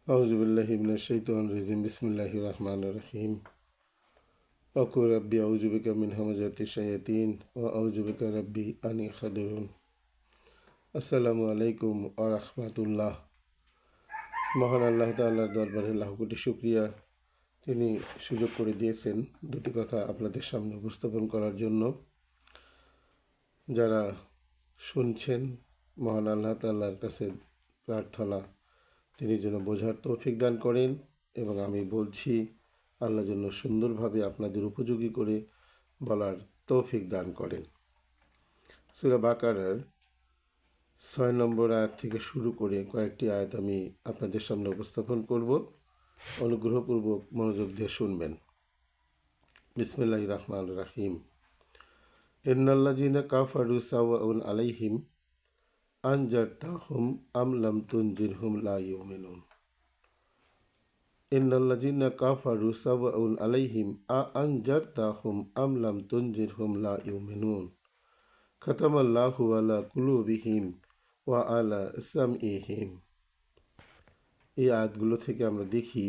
আউযুবিল্লাহি মিনাশ শাইতানির রাজিম বিসমিল্লাহির রহমানির রহিম ওয়াকুল রাব্বি আউযু বিকা মিন হামাযাতিশ শায়াতিন ওয়া আউযু বিকা রাব্বি আন ইয়াহদুরুন। আসসালামু আলাইকুম ওয়া রাহমাতুল্লাহ। মহান আল্লাহ তাআলার দরবারে লাখ কোটি শুকরিয়া, তিনি সুযোগ করে দিয়েছেন দুটি কথা আপনাদের সামনে উপস্থাপন করার জন্য। যারা শুনছেন, মহান আল্লাহ তাআলার কাছে প্রার্থনা তিনি যেন বোঝার তৌফিক দান করেন, এবং আমি বলছি আল্লাহ যেন সুন্দরভাবে আপনাদের উপযোগী করে বলার তৌফিক দান করেন। সূরা বাকারার 6 নম্বর আয়াত থেকে শুরু করে কয়েকটি আয়াত আমি আপনাদের সামনে উপস্থাপন করব। অনুগ্রহপূর্বক মনোযোগ দিয়ে শুনবেন। বিসমিল্লাহির রহমানির রহিম। ইন্নাল্লাযীনা কাফারু সাওয়াউন আলাইহিম আনজারতাহুম আম লাম তুনজিরহুম লা ইউমিনুন। ইন্নাল্লাযীনা কাফারু সাওয়াউন আলাইহিম আনজারতাহুম আম লাম তুনজিরহুম লা ইউমিনুন। খাতামাল্লাহু আলা কুলুবিহিম ওয়া আলা সামইহিম। এই আয়াতগুলো থেকে আমরা দেখি,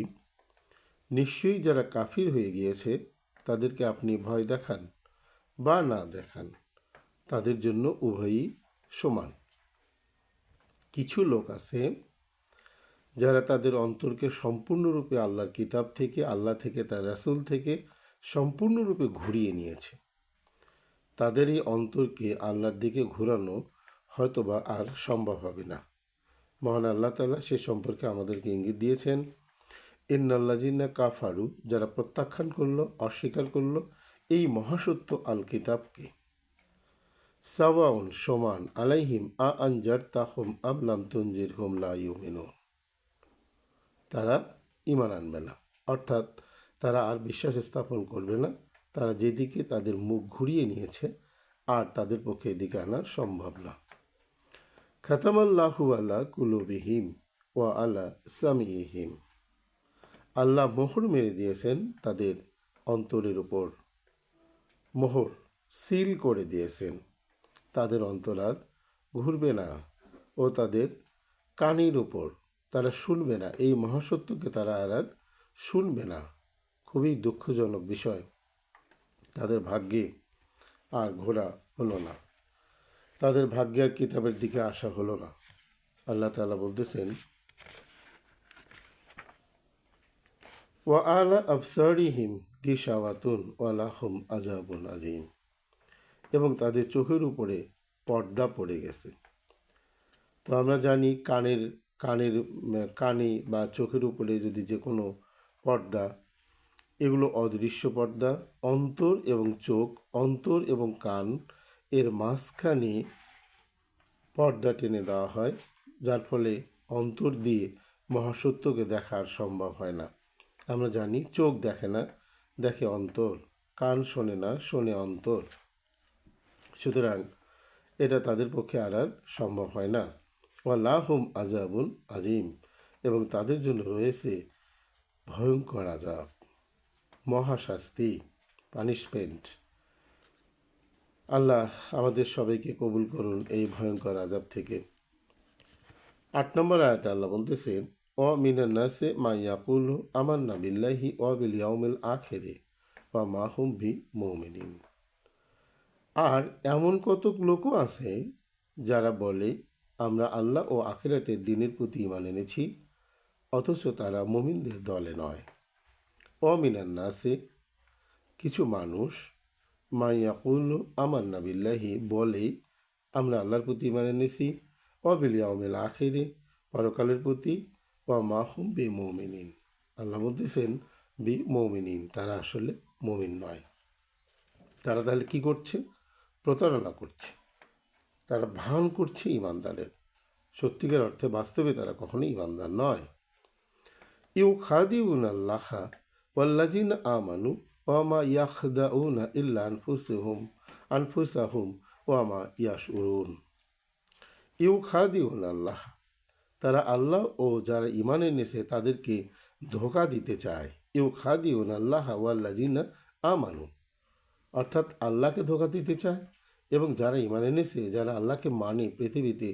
নিশ্চয়ই যারা কাফির হয়ে গিয়েছে তাদেরকে আপনি ভয় দেখান বা না দেখান, তাদের জন্য উভয়ই সমান। কিছু লোক আছে যারা তাদের অন্তরকে সম্পূর্ণরূপে আল্লাহর কিতাব থেকে, আল্লাহ থেকে, তার রাসূল থেকে সম্পূর্ণরূপে ঘুরিয়ে নিয়েছে। তাদের এই অন্তরকে আল্লাহর দিকে ঘোরানো হয়তোবা আর সম্ভব হবে না। মহান আল্লাহ তাআলা সে সম্পর্কে আমাদেরকে ইঙ্গিত দিয়েছেন, ইন্নাল্লাযীনা কাফারু, যারা প্রত্যাখ্যান করলো, অস্বীকার করলো এই মহাসত্য আল কিতাবকে, সাওয়াউন সমান, আলাইহিম আনজারতাহুম আম লাম তুনজিরহুম লা ইউমিনুন, তারা ঈমান আনবে না, অর্থাৎ তারা আর বিশ্বাস স্থাপন করবে না। তারা যেদিকে তাদের মুখ ঘুরিয়ে নিয়েছে আর তাদের পক্ষে এদিকে আনা সম্ভব না। খাতামাল্লাহু আলা কুলুবিহিম ওয়া আলা সামিইহিম। আল্লাহ মোহর মেরে দিয়েছেন তাদের অন্তরের উপর, মোহর সিল করে দিয়েছেন। তাদের অন্তর আর ঘুরবে না, ও তাদের কানের উপর তারা শুনবে না, এই মহাসত্যকে তারা আর শুনবে না। খুবই দুঃখজনক বিষয়, তাদের ভাগ্যে আর ঘোরা হলো না, তাদের ভাগ্যে আর কিতাবের দিকে আসা হলো না। আল্লাহ তাআলা বলতেছেন, ওয়া আলা আবসারিহিম গিশাওয়াতুন ওয়া লাহুম আযাবুন আযীম। এবং তাদের চোখের উপরে পর্দা পড়ে গেছে। তো আমরা জানি কানে বা চোখের উপরে যদি যে কোনো পর্দা, এগুলো অদৃশ্য পর্দা। অন্তর এবং চোখ, অন্তর এবং কান এর মাঝখানে পর্দা টেনে দেওয়া হয়, যার ফলে অন্তর দিয়ে মহাসত্যকে দেখা আর সম্ভব হয় না। আমরা জানি চোখ দেখে না, দেখে অন্তর, কান শোনে না, শোনে অন্তর। সুতরাং এটা তাদের পক্ষে আর সম্ভব হয় না। ওয়া লাহুম আযাবুন আযীম, এবং তাদের জন্য রয়েছে ভয়ঙ্কর আযাব, মহাশাস্তি, পানিশমেন্ট। আল্লাহ আমাদের সবাইকে কবুল করুন এই ভয়ঙ্কর আযাব থেকে। 8 নম্বর আয়াতে আল্লাহ বলতেছেন, ওয়া মিনান নাসি মা ইয়াকুলু আমান্না বিল্লাহি ওয়া বিল ইয়াউমিল আখিরি ওয়া মা হুম বিমুমিনিন। আর এমন কতক লোকও আছে যারা বলে আমরা আল্লাহ ও আখিরাতের দিনের প্রতি ঈমান এনেছি, অথচ তারা মুমিনদের দলে নয়। অমিনান নাসে, কিছু মানুষ, মা ইয়াকুলু আমান্না বিল্লাহি, বলে আমরা আল্লাহর প্রতি ঈমান এনেছি, বিল ইয়াউমিল আখিরি, পরকালের প্রতি, ওয়া মা হুম বিমুমিনিন। আল্লাহ বলতেছেন বিমুমিনিন, তারা আসলে মুমিন নয়। তারা তাহলে কি করছে? প্রতারণা করছে, তারা ভান করছে ইমানদারের। সত্যিকার অর্থে বাস্তবে তারা কখনোই ইমানদার নয়। ইউখাদিউনা আল্লাহা ওয়াল্লাযীনা আমানু ওয়া মা ইয়াখদাউনা ইল্লা আনফুসাহুম ওয়া মা ইয়াশউরুন। ইউখাদিউনা আল্লাহ, তারা আল্লাহ ও যারা ঈমান এনেছে তাদেরকে ধোঁকা দিতে চায়। ইউখাদিউনা আল্লাহা ওয়াল্লাযীনা আমানু, অর্থাৎ আল্লাহকে ধোঁকা দিতে চায়, এবং যারা ঈমান এনেছে, যারা আল্লাহকে মানে পৃথিবীতে,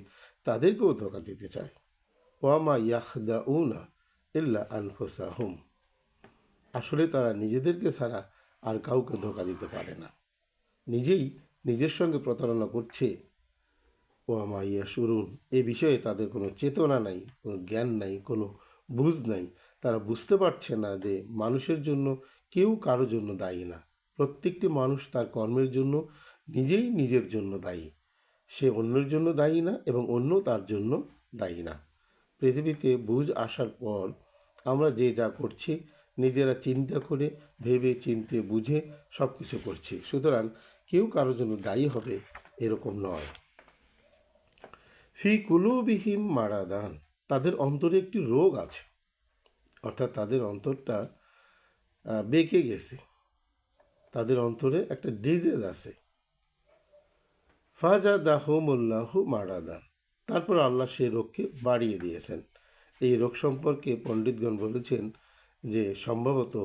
তাদেরকেও ধোঁকা দিতে চায়। ওয়া মা ইয়াখদাউনা, ইল্লা আনফুসাহুম, আসলে তারা নিজেদেরকে ছাড়া আর কাউকে ধোঁকা দিতে পারে না, নিজেই নিজের সঙ্গে প্রতারণা করছে। ও মাইয়া শুরুন, এ বিষয়ে তাদের কোনো চেতনা নাই, কোনো জ্ঞান নাই, কোনো বুঝ নাই। তারা বুঝতে পারছে না যে মানুষের জন্য কেউ কারো জন্য দায়ী না। প্রত্যেকটি মানুষ তার কর্মের জন্য নিজেই নিজের জন্য দায়ী। সে অন্যের জন্য দায়ী না এবং অন্য তার জন্য দায়ী না। পৃথিবীতে বুঝ আসার পর আমরা যে যা করছি নিজেরা চিন্তা করে ভেবে চিনতে বুঝে সব কিছু করছি। সুতরাং কেউ কারোর জন্য দায়ী হবে এরকম নয়। ফি কুলুবিহিম মারাদান, তাদের অন্তরে একটি রোগ আছে, অর্থাৎ তাদের অন্তরটা বেঁকে গেছে, তাদের অন্তরে একটা ডিজিজ আছে। ফাজাদাহুমুল্লাহু মারাদান, তারপর আল্লাহ সেই রোগকে বাড়িয়ে দিয়েছেন। এই রোগ সম্পর্কে পণ্ডিতগণ বলেছেন যে সম্ভবত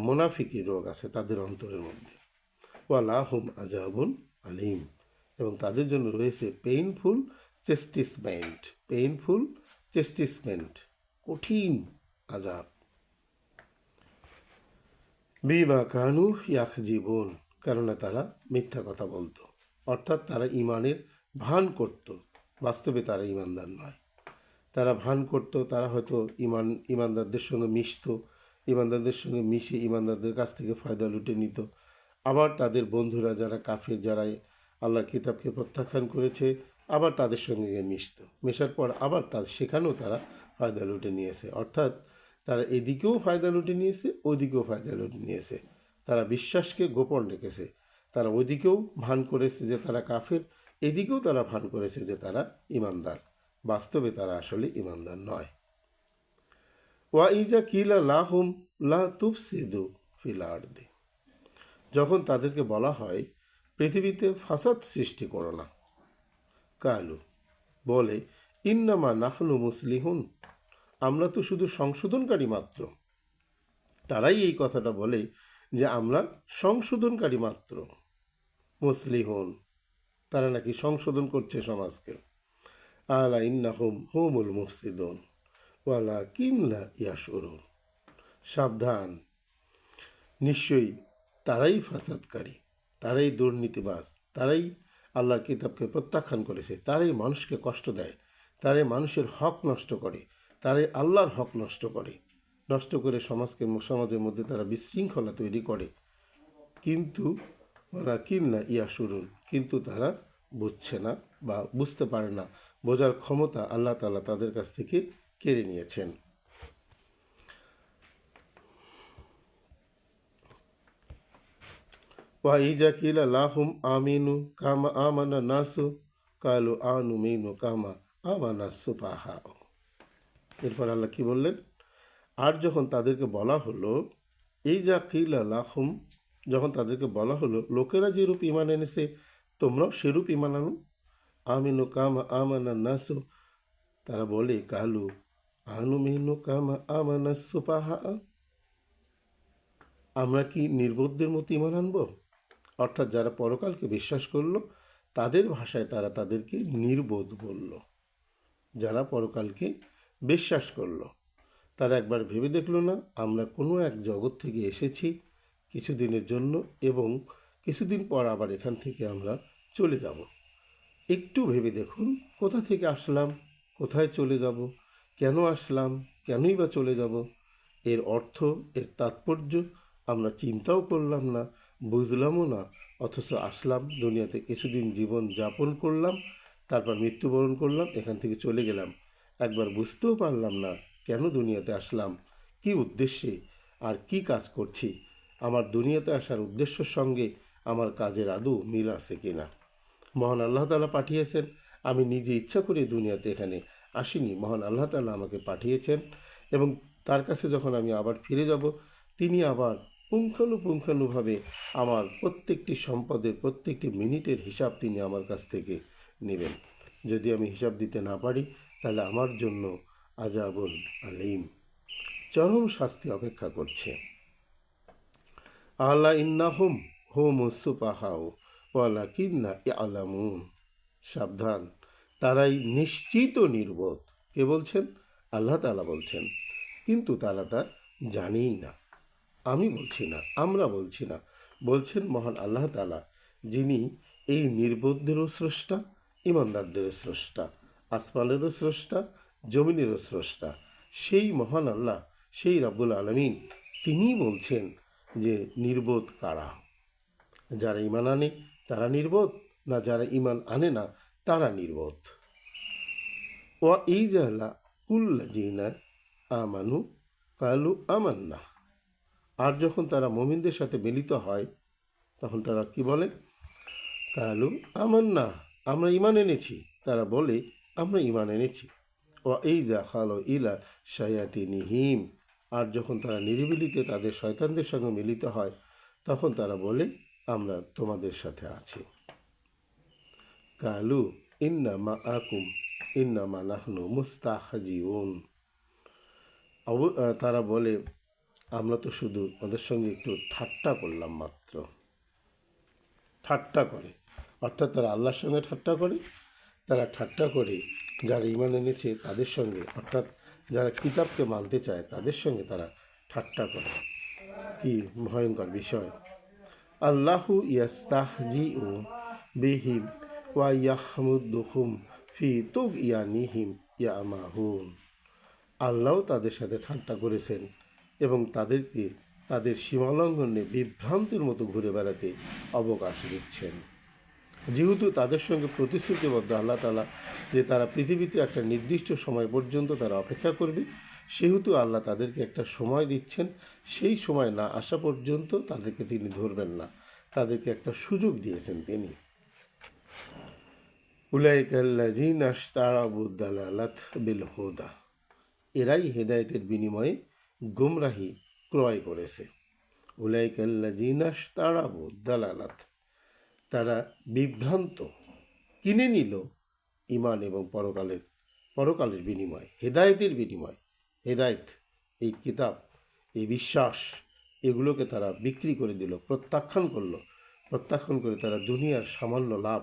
মোনাফিকি রোগ আছে তাদের অন্তরের মধ্যে। ওয়ালাহুম আজাবুন আলিম, এবং তাদের জন্য রয়েছে পেইনফুল চেস্টিসমেন্ট, কঠিন আজাব। বিমা কানু ইয়াকজিবুন, কেননা তারা মিথ্যা কথা বলতো, অর্থাৎ তারা ইমানের ভান করত, বাস্তবে তারা ইমানদার নয়। তারা ভান করত, তারা হয়তো ইমানদারদের সঙ্গে মিশত, ইমানদারদের সঙ্গে মিশে ইমানদারদের কাছ থেকে ফায়দা লুটে নিত। আবার তাদের বন্ধুরা যারা কাফির, যারা আল্লাহর কিতাবকে প্রত্যাখ্যান করেছে, আবার তাদের সঙ্গে গিয়ে মিশত, মেশার পর আবার সেখানেও তারা ফায়দা লুটে নিয়েছে। অর্থাৎ তারা এদিকেও ফায়দা লুটে নিয়েছে, ওইদিকেও ফায়দা লুটে নিয়েছে। তারা বিশ্বাসকে গোপন রেখেছে, তারা ওইদিকেও ভান করেছে যে তারা কাফির, এদিকেও তারা ভান করেছে যে তারা ইমানদার। বাস্তবে তারা আসলে ইমানদার নয়। ওয়া ইজা কিলা লাহুম লা তুফসিদু ফিল আরদি, যখন তাদেরকে বলা হয় পৃথিবীতে ফাসাদ সৃষ্টি করো না, কালু, বলে ইন্নামা নাহনু মুসলিহুন, আমরা তো শুধু সংশোধনকারী মাত্র। তারাই এই কথাটা বলে যে আমরা সংশোধনকারী মাত্র। মুসলিহুন, তারা নাকি সংশোধন করছে সমাজকে। আলা ইন্নাহুম হুমুল মুফসিদুন ওয়ালা কিনলা ইয়াশুরুন, সাবধান, নিশ্চয়ই তারাই ফাসাদকারী, তারাই দুর্নীতিবাজ, তারাই আল্লাহর কিতাবকে প্রত্যাখ্যান করেছে, তারাই মানুষকে কষ্ট দেয়, তারাই মানুষের হক নষ্ট করে, তারাই আল্লাহর হক নষ্ট করে, নষ্ট করে সমাজের মধ্যে তারা বিশৃঙ্খলা তৈরি করে। কিন্তু ওরা কিনলা ইয়াশুরুন, কিন্তু তারা বুঝছে না বা বুঝতে পারে না, বোঝার ক্ষমতা আল্লাহ তাআলা তাদের কাছ থেকে কেড়ে নিয়েছেন। ওয়া ইজা কিলা লাহুম আমিনু কামা আমানা নাসু কালু আনুমিনু কামা আমানা সুফাহা। এরপর আল্লাহ কি বললেন, আর যখন তাদেরকে বলা হলো, এই যা কিলা লাহুম, যখন তাদেরকে বলা হলো লোকেরা যেরূপ ইমান এনেছে তোমরাও সেরূপ ইমান আনো, আমিনু কামা আমানা নাসু, তারা বলে কালু আনুমিনু কামা আমানা সুফাহা, আমরা কি নির্বোধদের মতো ইমান আনবো? অর্থাৎ যারা পরকালকে বিশ্বাস করলো তাদের ভাষায় তারা তাদেরকে নির্বোধ বলল। যারা পরকালকে বিশ্বাস করলো তারা একবার ভেবে দেখলো না আমরা কোনো এক জগৎ থেকে এসেছি কিছুদিনের জন্য এবং কিছুদিন পর আবার এখান থেকে আমরা চলে যাব। একটু ভেবে দেখুন, কোথা থেকে আসলাম, কোথায় চলে যাব, কেন আসলাম, কেনই বা চলে যাব, এর অর্থ, এর তাৎপর্য আমরা চিন্তাও করলাম না, বুঝলামও না, অথচ আসলাম দুনিয়াতে, কিছুদিন জীবন যাপন করলাম, তারপর মৃত্যুবরণ করলাম, এখান থেকে চলে গেলাম। একবার বুঝতেও পারলাম না কেন দুনিয়াতে আসলাম, কি উদ্দেশ্যে, আর কি কাজ করছি, আমার দুনিয়াতে আসার উদ্দেশ্যর সঙ্গে আমার কাজের আদৌ মিল আছে কিনা। মহান আল্লাহ তাআলা পাঠিয়েছেন, আমি নিজে ইচ্ছা করে দুনিয়াতে এখানে আসিনি, মহান আল্লাহ তাআলা আমাকে পাঠিয়েছেন, এবং তার কাছে যখন আমি আবার ফিরে যাব তিনি আবার পুঙ্খানুপুঙ্খানুভাবে আমার প্রত্যেকটি সম্পদের প্রত্যেকটি মিনিটের হিসাব তিনি আমার কাছ থেকে নেবেন। যদি আমি হিসাব দিতে না পারি তাহলে আমার জন্য আযাবুন আলীম, চরম শাস্তি অপেক্ষা করছে। আলা ইন্নাহুম হুমুস সুফাহাউ ওয়ালাকিন্না ইয়ালামুন, সাবধান, তারাই নিশ্চিত নির্বোধ। কে বলছেন? আল্লাহ তাআলা বলছেন। কিন্তু তারা তা জানেই না। আমি বলছি না, আমরা বলছি না, বলছেন মহান আল্লাহ তাআলা, যিনি এই নির্বোধদেরও স্রষ্টা, ইমানদারদেরও স্রষ্টা, আসমানেরও স্রষ্টা, জমিনেরও স্রষ্টা। সেই মহান আল্লাহ, সেই রাব্বুল আলামিন, তিনিই বলছেন যে নির্বোধ কারা। যারা ঈমান আনে তারা নির্বোধ, না যারা ঈমান আনে না তারা নির্বোধ। ওয়া ইজালা কুল্লাযিনা আমানু কালু আমান্না। আর যখন তারা মুমিনদের সাথে মিলিত হয় তখন তারা কি বলে? কালু আমান্না, আমরা ঈমান এনেছি। তারা বলে আমরা ঈমান এনেছি। ওয়া ইযা খালু ইলা শায়াতিনিহিম, আর যখন তারা নিরিবিলিতে তাদের শয়তানদের সঙ্গে মিলিত হয় তখন তারা বলে আমরা তোমাদের সাথে আছি। কালু ইন্না মাআকুম ইন্নামা নাহনু মুস্তাহজিউন। তারা বলে আমরা তো শুধু ওদের সঙ্গে একটু ঠাট্টা করলাম মাত্র। ঠাট্টা করে, অর্থাৎ তারা আল্লাহর সঙ্গে ঠাট্টা করে, তারা ঠাট্টা করে যারা ঈমান এনেছে তাদের সঙ্গে, অর্থাৎ যারা কিতাবকে মানতে চায় তাদের সঙ্গে তারা ঠাট্টা করে। কি ভয়ঙ্কর বিষয়! আল্লাহু ইয়াস্তাহজিউ বিহিম ওয়া ইয়াহমুদুহুম ফি তুগয়ানিহিম ইয়ামাহুন। আল্লাহ তাদের সাথে ঠাট্টা করেছেন এবং তাদেরকে তাদের সীমালঙ্ঘনে বিভ্রান্তির মতো ঘুরে বেড়াতে অবকাশ দিচ্ছেন। যেহেতু তাদের সঙ্গে প্রতিশ্রুতিবদ্ধ আল্লাহ তাআলা যে তারা পৃথিবীতে একটা নির্দিষ্ট সময় পর্যন্ত তারা অপেক্ষা করবে, সেহেতু আল্লাহ তাদেরকে একটা সময় দিচ্ছেন। সেই সময় না আসা পর্যন্ত তাদেরকে তিনি ধরবেন না, তাদেরকে একটা সুযোগ দিয়েছেন তিনি। উলাইকাল্লাযীনা ইশতারাবুদ দালালাত বিল হুদা, এরাই হেদায়েতের বিনিময়ে গুমরাহি ক্রয় করেছে। উলাইকাল্লাযীনা ইশতারাবুদ দালালাত, তারা বিভ্রান্ত কিনে নিল ঈমান এবং পরকালের বিনিময়, হেদায়েতের বিনিময়। হেদায়েত, এই কিতাব, এই বিশ্বাস, এগুলোকে তারা বিক্রি করে দিল, প্রত্যাখ্যান করলো। প্রত্যাখ্যান করে তারা দুনিয়ার সামান্য লাভ,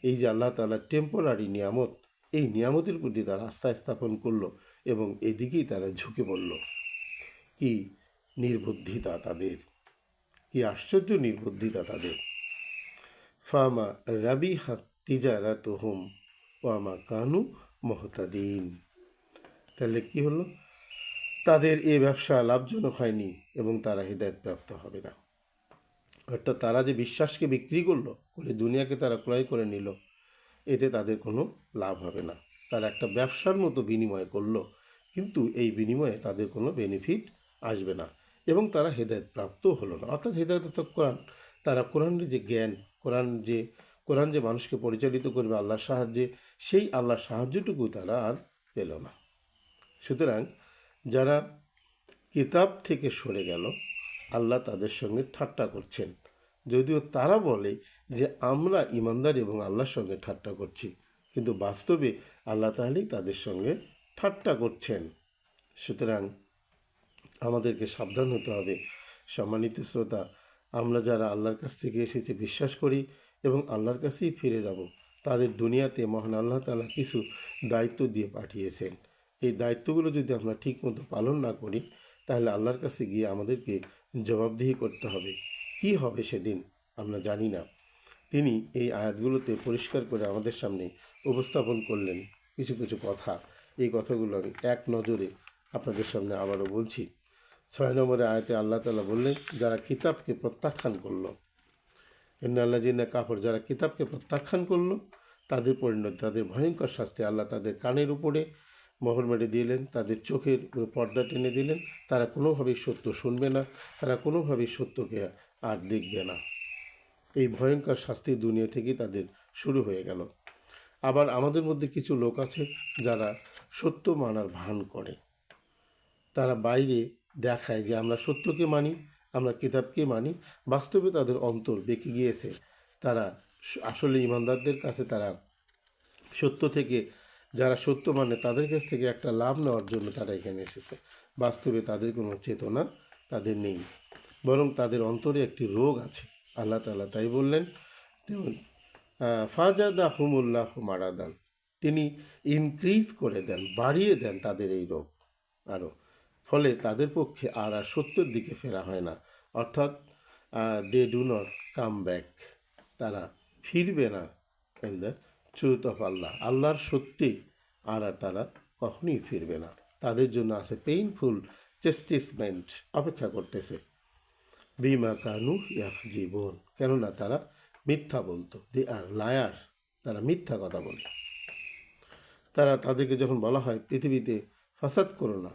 এই যে আল্লাহ তাআলার টেম্পোরারি নিয়ামত, এই নিয়ামতের প্রতি তারা আস্থা স্থাপন করলো এবং এদিকেই তারা ঝুঁকে পড়ল। কি নির্বুদ্ধিতা তাদের, কি আশ্চর্য নির্বুদ্ধিতা তাদের! ফামা রাবিহাত তিজারাতুহুম ওয়ামা কানু মুহতাদিন। তাহলে কি হলো? তাদের এই ব্যবসা লাভজনক হয়নি এবং তারা হিদায়াত প্রাপ্ত হবে না। অর্থাৎ তারা যে বিশ্বাসকে বিক্রি করলো, করে দুনিয়াকে তারা ক্রয় করে নিল, এতে তাদের কোনো লাভ হবে না। তারা একটা ব্যবসার মতো বিনিময় করলো, কিন্তু এই বিনিময়ে তাদের কোনো বেনিফিট আসবে না এবং তারা হেদায়েত প্রাপ্তও হলো না। অর্থাৎ হেদায়েত তো কোরআন, তারা কোরআনের যে জ্ঞান, কোরআন যে মানুষকে পরিচালিত করবে আল্লাহর সাহায্যে, সেই আল্লাহর সাহায্যটুকু তারা আর পেল না। সুতরাং যারা কিতাব থেকে সরে গেল, আল্লাহ তাদের সঙ্গে ঠাট্টা করছেন, যদিও তারা বলে যে আমরা ইমানদার এবং আল্লাহর সঙ্গে ঠাট্টা করছি, কিন্তু বাস্তবে আল্লাহ তাআলাই তাদের সঙ্গে ঠাট্টা করছেন। সুতরাং আমাদেরকে সাবধান হতে হবে। সম্মানিত শ্রোতা, আমরা যারা আল্লাহর কাছ থেকে এসেছি বিশ্বাস করি এবং আল্লাহর কাছেই ফিরে যাব, তাদের দুনিয়াতে মহান আল্লাহ তাআলা কিছু দায়িত্ব দিয়ে পাঠিয়েছেন। এই দায়িত্বগুলো যদি আমরা ঠিকমতো পালন না করি, তাহলে আল্লাহর কাছে গিয়ে আমাদেরকে জবাবদিহি করতে হবে। কি হবে সেদিন আমরা জানি না। তিনি এই আয়াতগুলোতে পরিষ্কার করে আমাদের সামনে উপস্থাপন করলেন কিছু কিছু কথা। এই কথাগুলো আমি এক নজরে আপনাদের সামনে আবারও বলছি। 6 নম্বরে আয়াতে আল্লাহ তাআলা বললেন, যারা কিতাবকে প্রত্যাখ্যান করলো, ইন্নাল্লাযীনা কাফারু, যারা কিতাবকে প্রত্যাখ্যান করলো, তাদের পরিণতি, তাদের ভয়ঙ্কর শাস্তি। আল্লাহ তাদের কানের উপরে মোহর মেরে দিলেন, তাদের চোখের পর্দা টেনে দিলেন। তারা কোনোভাবেই সত্য শুনবে না, তারা কোনোভাবেই সত্যকে আর দেখবে না। এই ভয়ঙ্কর শাস্তি দুনিয়া থেকেই তাদের শুরু হয়ে গেল। আবার আমাদের মধ্যে কিছু লোক আছে যারা সত্য মানার ভান করে। তারা বাইরে দেখায় যে আমরা সত্যকে মানি, আমরা কিতাবকে মানি, বাস্তবে তাদের অন্তর বেঁকে গিয়েছে। তারা আসলে ইমানদারদের কাছে তারা সত্য থেকে, যারা সত্য মানে তাদের কাছ থেকে একটা লাভ নেওয়ার জন্য তারা এখানে এসেছে। বাস্তবে তাদের কোনো চেতনা তাদের নেই, বরং তাদের অন্তরে একটি রোগ আছে। আল্লাহ তাআলা তাই বললেন, তেমন ফাজাদা হুমুল্লাহ মারাদান, তিনি ইনক্রিজ করে দেন, বাড়িয়ে দেন তাদের এই রোগ আরও। ফলে তাদের পক্ষে আর সত্যের দিকে ফেরা হয় না, অর্থাৎ they do not come back, তারা ফিরবে না in the truth of Allah, আল্লাহর সত্যি তারা কখনোই ফিরবে না। তাদের জন্য আছে পেইনফুল চেস্টিসমেন্ট, অপেক্ষা করতেছে। বিমা কানু ইয়াফজিবুন, কেননা তারা মিথ্যা বলতো, দে আর লায়ার, তারা মিথ্যা কথা বলে। তাদেরকে যখন বলা হয় পৃথিবীতে ফাসাদ করো না,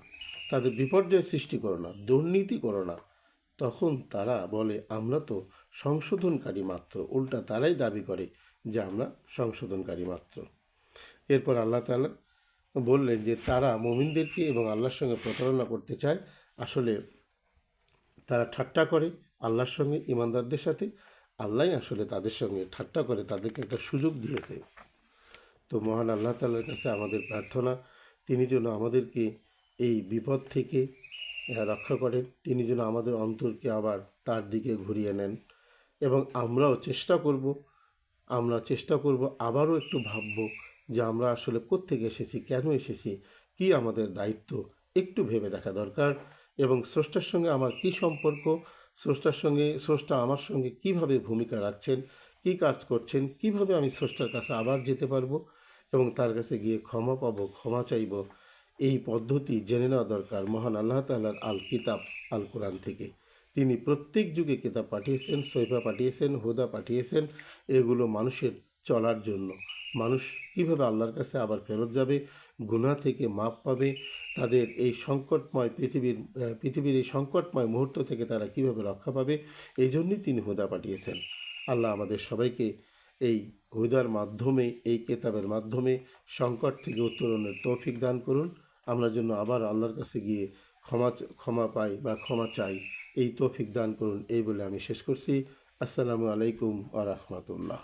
তাদের বিপর্যয় সৃষ্টি করো না, দুর্নীতি করো না, তখন তারা বলে আমরা তো সংশোধনকারী মাত্র। উল্টা তারাই দাবি করে যে আমরা সংশোধনকারী মাত্র। এরপর আল্লাহ তাআলা বললেন যে তারা মুমিনদেরকে এবং আল্লাহর সঙ্গে প্রতারণা করতে চায়। আসলে তারা ঠাট্টা করে আল্লাহর সঙ্গে, ইমানদারদের সাথে। আল্লাহ আসলে তাদের সঙ্গে ঠাট্টা করে, তাদেরকে একটা সুযোগ দিয়েছে। তো মহান আল্লাহ তাআলার কাছে আমাদের প্রার্থনা, তিনি যেন আমাদেরকে এই বিপদ থেকে রক্ষা করেন, তিনি যেন আমাদের অন্তরকে আবার তার দিকে ঘুরিয়ে নেন। এবং আমরাও চেষ্টা করব আবারও একটু ভাবব যে আমরা আসলে কোত্থেকে এসেছি, কেন এসেছি, কি আমাদের দায়িত্ব, একটু ভেবে দেখা দরকার। এবং স্রষ্টার সঙ্গে আমার কি সম্পর্ক, স্রষ্টা আমার সঙ্গে কিভাবে ভূমিকা রাখছেন, কি কাজ করছেন, কিভাবে আমি স্রষ্টার কাছে আবার যেতে পারবো এবং তার কাছে গিয়ে ক্ষমা পাবো, ক্ষমা চাইব, এই পদ্ধতি জেনে নেওয়া দরকার মহান আল্লাহ তাআলার আল কিতাব, আল কোরআন থেকে। তিনি প্রত্যেক যুগে কিতাব পাঠিয়েছেন, সহিফা পাঠিয়েছেন, হুদা পাঠিয়েছেন, এগুলো মানুষের চলার জন্য। মানুষ কীভাবে আল্লাহর কাছে আবার ফেরত যাবে, গুনাহ থেকে মাপ পাবে, তাদের এই পৃথিবীর এই সংকটময় মুহূর্ত থেকে তারা কীভাবে রক্ষা পাবে, এই জন্যই তিনি হুদা পাঠিয়েছেন। আল্লাহ আমাদের সবাইকে এই হুদার মাধ্যমে, এই কেতাবের মাধ্যমে সংকট থেকে উত্তরণের তৌফিক দান করুন। আমরা যেন আবার আল্লাহর কাছে গিয়ে ক্ষমা পাই বা ক্ষমা চাই, এই তৌফিক দান করুন। এই বলে আমি শেষ করছি। আসসালামু আলাইকুম ওয়া রাহমাতুল্লাহ।